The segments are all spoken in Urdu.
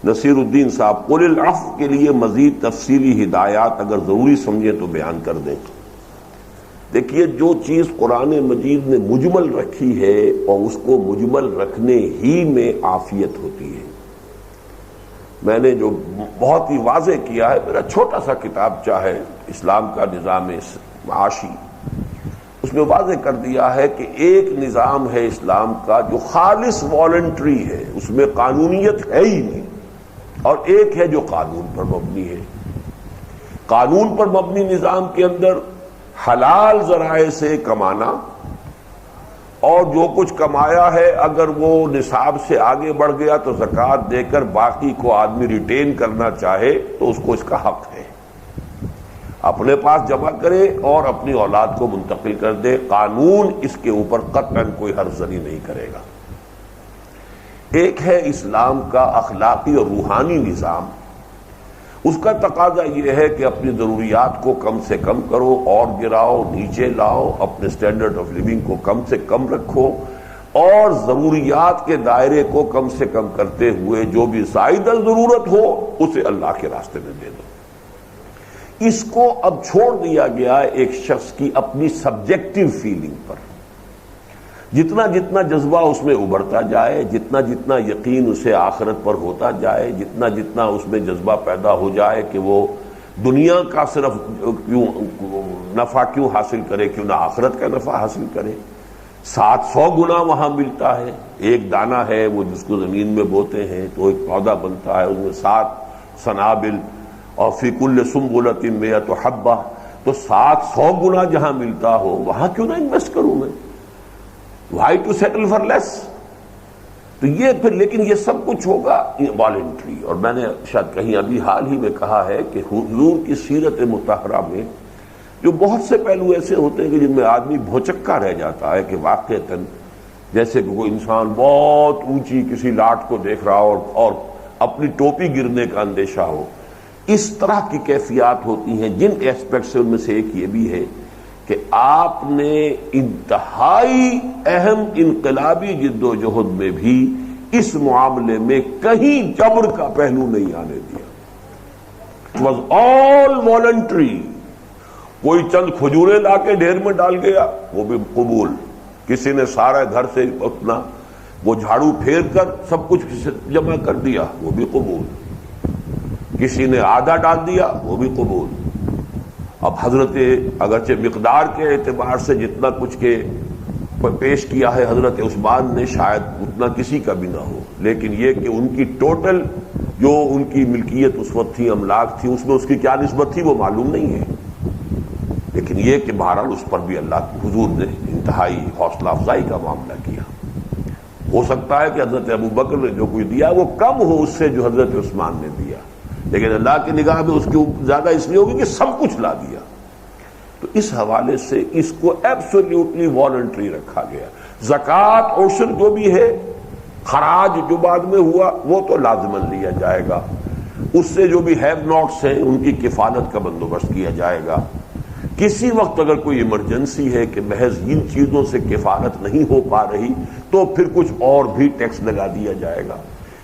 نصیر الدین صاحب قل العفو کے لیے مزید تفصیلی ہدایات اگر ضروری سمجھیں تو بیان کر دیں۔ دیکھیے، جو چیز قرآن مجید نے مجمل رکھی ہے اور اس کو مجمل رکھنے ہی میں عافیت ہوتی ہے۔ میں نے جو بہت ہی واضح کیا ہے، میرا چھوٹا سا کتابچہ ہے اسلام کا نظام معاشی، اس میں واضح کر دیا ہے کہ ایک نظام ہے اسلام کا جو خالص والنٹری ہے، اس میں قانونیت ہے ہی نہیں، اور ایک ہے جو قانون پر مبنی ہے۔ قانون پر مبنی نظام کے اندر حلال ذرائع سے کمانا، اور جو کچھ کمایا ہے اگر وہ نصاب سے آگے بڑھ گیا تو زکوٰۃ دے کر باقی کو آدمی ریٹین کرنا چاہے تو اس کو اس کا حق ہے، اپنے پاس جمع کرے اور اپنی اولاد کو منتقل کر دے۔ قانون اس کے اوپر قطعاً کوئی حرف زنی نہیں کرے گا۔ ایک ہے اسلام کا اخلاقی اور روحانی نظام، اس کا تقاضا یہ ہے کہ اپنی ضروریات کو کم سے کم کرو اور گراؤ، نیچے لاؤ، اپنے سٹینڈرڈ آف لیونگ کو کم سے کم رکھو، اور ضروریات کے دائرے کو کم سے کم کرتے ہوئے جو بھی زائد ضرورت ہو اسے اللہ کے راستے میں دے دو۔ اس کو اب چھوڑ دیا گیا ایک شخص کی اپنی سبجیکٹو فیلنگ پر۔ جتنا جتنا جذبہ اس میں ابھرتا جائے، جتنا جتنا یقین اسے آخرت پر ہوتا جائے، جتنا جتنا اس میں جذبہ پیدا ہو جائے کہ وہ دنیا کا صرف کیوں نفع کیوں حاصل کرے، کیوں نہ آخرت کا نفع حاصل کرے۔ 700 گنا وہاں ملتا ہے۔ ایک دانہ ہے وہ جس کو زمین میں بوتے ہیں تو ایک پودا بنتا ہے، اس میں 7 سنابل اور فی کل سنبلۃ 100 حبہ، تو 700 گنا جہاں ملتا ہو وہاں کیوں نہ انویسٹ کروں میں؟ Why to settle for less؟ تو یہ پھر، لیکن یہ سب کچھ ہوگا والنٹری۔ اور میں نے شاید کہیں ابھی حال ہی میں کہا ہے کہ حضور کی سیرت مطہرہ میں جو بہت سے پہلو ایسے ہوتے ہیں کہ جن میں آدمی بھوچکا رہ جاتا ہے کہ واقعتاً جیسے کہ کوئی انسان بہت اونچی کسی لاٹ کو دیکھ رہا ہو اور اپنی ٹوپی گرنے کا اندیشہ ہو، اس طرح کی کیفیات ہوتی ہیں۔ جن ایسپیکٹ سے ان میں سے ایک یہ بھی ہے کہ آپ نے انتہائی اہم انقلابی جد و جہد میں بھی اس معاملے میں کہیں جبر کا پہلو نہیں آنے دیا۔ It was all voluntary۔ کوئی چند کھجوریں لا کے ڈھیر میں ڈال گیا وہ بھی قبول، کسی نے سارا گھر سے اپنا وہ جھاڑو پھیر کر سب کچھ جمع کر دیا وہ بھی قبول، کسی نے آدھا ڈال دیا وہ بھی قبول۔ اب حضرت اگرچہ مقدار کے اعتبار سے جتنا کچھ کے پیش کیا ہے حضرت عثمان نے شاید اتنا کسی کا بھی نہ ہو، لیکن یہ کہ ان کی ٹوٹل جو ان کی ملکیت اس وقت تھی، املاک تھی، اس میں اس کی کیا نسبت تھی وہ معلوم نہیں ہے، لیکن یہ کہ بہرحال اس پر بھی اللہ کے حضور نے انتہائی حوصلہ افزائی کا معاملہ کیا۔ ہو سکتا ہے کہ حضرت ابوبکر نے جو کچھ دیا وہ کم ہو اس سے جو حضرت عثمان نے دیا، لیکن اللہ کی نگاہ میں اس کی زیادہ اس لیے ہوگی کہ سب کچھ لا دیا۔ تو اس حوالے سے اس کو ایبسولوٹلی والنٹری رکھا گیا۔ زکوٰۃ عشر جو بھی ہے، خراج جو بعد میں ہوا وہ تو لازماً لیا جائے گا، اس سے جو بھی ہیو ناٹس ہیں ان کی کفالت کا بندوبست کیا جائے گا۔ کسی وقت اگر کوئی ایمرجنسی ہے کہ محض ان چیزوں سے کفالت نہیں ہو پا رہی تو پھر کچھ اور بھی ٹیکس لگا دیا جائے گا،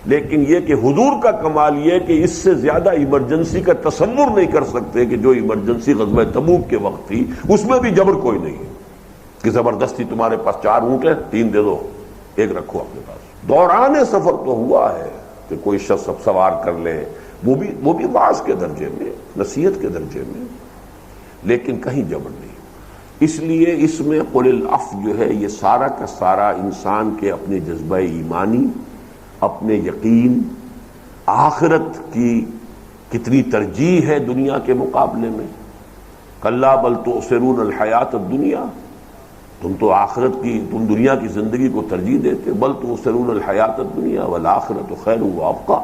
لیکن یہ کہ حضور کا کمال یہ کہ اس سے زیادہ ایمرجنسی کا تصور نہیں کر سکتے کہ جو ایمرجنسی غزوہ تبوک کے وقت تھی، اس میں بھی جبر کوئی نہیں کہ زبردستی تمہارے پاس 4 اونٹ ہیں 3 دے دو، 1 رکھو اپنے پاس۔ دوران سفر تو ہوا ہے کہ کوئی شخص اب سوار کر لے، وہ بھی واعظ کے درجے میں، نصیحت کے درجے میں، لیکن کہیں جبر نہیں۔ اس لیے اس میں قل العفو جو ہے یہ سارا کا سارا انسان کے اپنے جذبہ ایمانی، اپنے یقین، آخرت کی کتنی ترجیح ہے دنیا کے مقابلے میں۔ کلا بل تؤثرون الحیات الدنیا، تم تو آخرت کی، تم دنیا کی زندگی کو ترجیح دیتے، بل تؤثرون الحیات الدنیا والآخرۃ خیر وابقیٰ۔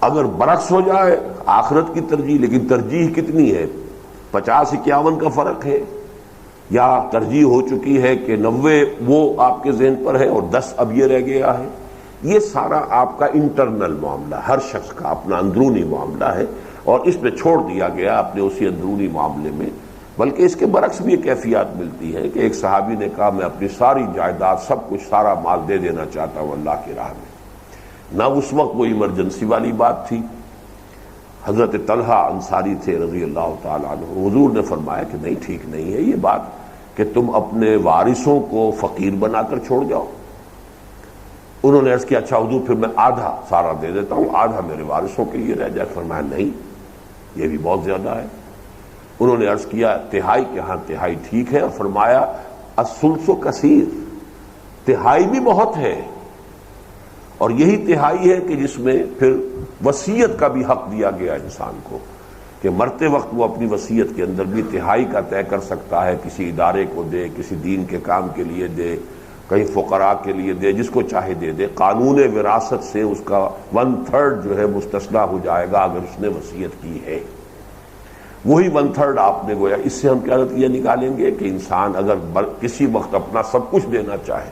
اگر برعکس ہو جائے آخرت کی ترجیح، لیکن ترجیح کتنی ہے؟ 50-51 کا فرق ہے، یا ترجیح ہو چکی ہے کہ 90 وہ آپ کے ذہن پر ہے اور 10 اب یہ رہ گیا ہے۔ یہ سارا آپ کا انٹرنل معاملہ، ہر شخص کا اپنا اندرونی معاملہ ہے، اور اس میں چھوڑ دیا گیا اپنے اسی اندرونی معاملے میں۔ بلکہ اس کے برعکس بھی یہ کیفیات ملتی ہے کہ ایک صحابی نے کہا میں اپنی ساری جائیداد، سب کچھ، سارا مال دے دینا چاہتا ہوں اللہ کی راہ میں، نہ اس وقت وہ ایمرجنسی والی بات تھی. حضرت طلحہ انصاری تھے رضی اللہ تعالیٰ عنہ. حضور نے فرمایا کہ نہیں، ٹھیک نہیں ہے یہ بات کہ تم اپنے وارثوں کو فقیر بنا کر چھوڑ جاؤ. انہوں نے عرض کیا اچھا حضور پھر میں آدھا سارا دے دیتا ہوں، آدھا میرے وارثوں کے لیے رہ جائے. فرمایا نہیں، یہ بھی بہت زیادہ ہے. انہوں نے عرض کیا تہائی کے ہاں تہائی ٹھیک ہے، اور فرمایا الثلث کثیر، تہائی بھی بہت ہے. اور یہی تہائی ہے کہ جس میں پھر وصیت کا بھی حق دیا گیا انسان کو کہ مرتے وقت وہ اپنی وصیت کے اندر بھی تہائی کا طے کر سکتا ہے، کسی ادارے کو دے، کسی دین کے کام کے لیے دے، کہیں فقراء کے لیے دے، جس کو چاہے دے دے. قانون وراثت سے اس کا 1/3 جو ہے مستثنیٰ ہو جائے گا اگر اس نے وصیت کی ہے. وہی 1/3 آپ نے گویا. اس سے ہم کیا نتیجہ نکالیں گے کہ انسان اگر کسی وقت اپنا سب کچھ دینا چاہے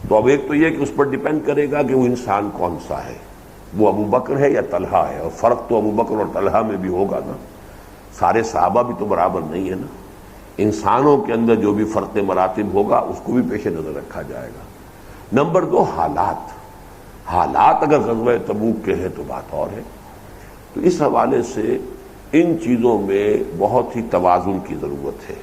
تو اب ایک تو یہ کہ اس پر ڈیپینڈ کرے گا کہ وہ انسان کون سا ہے، وہ ابو بکر ہے یا طلحہ ہے. اور فرق تو ابو بکر اور طلحہ میں بھی ہوگا نا، سارے صحابہ بھی تو برابر نہیں ہے نا. انسانوں کے اندر جو بھی فرق مراتب ہوگا اس کو بھی پیش نظر رکھا جائے گا. نمبر 2 حالات اگر غزوہ تبوک کے ہیں تو بات اور ہے. تو اس حوالے سے ان چیزوں میں بہت ہی توازن کی ضرورت ہے.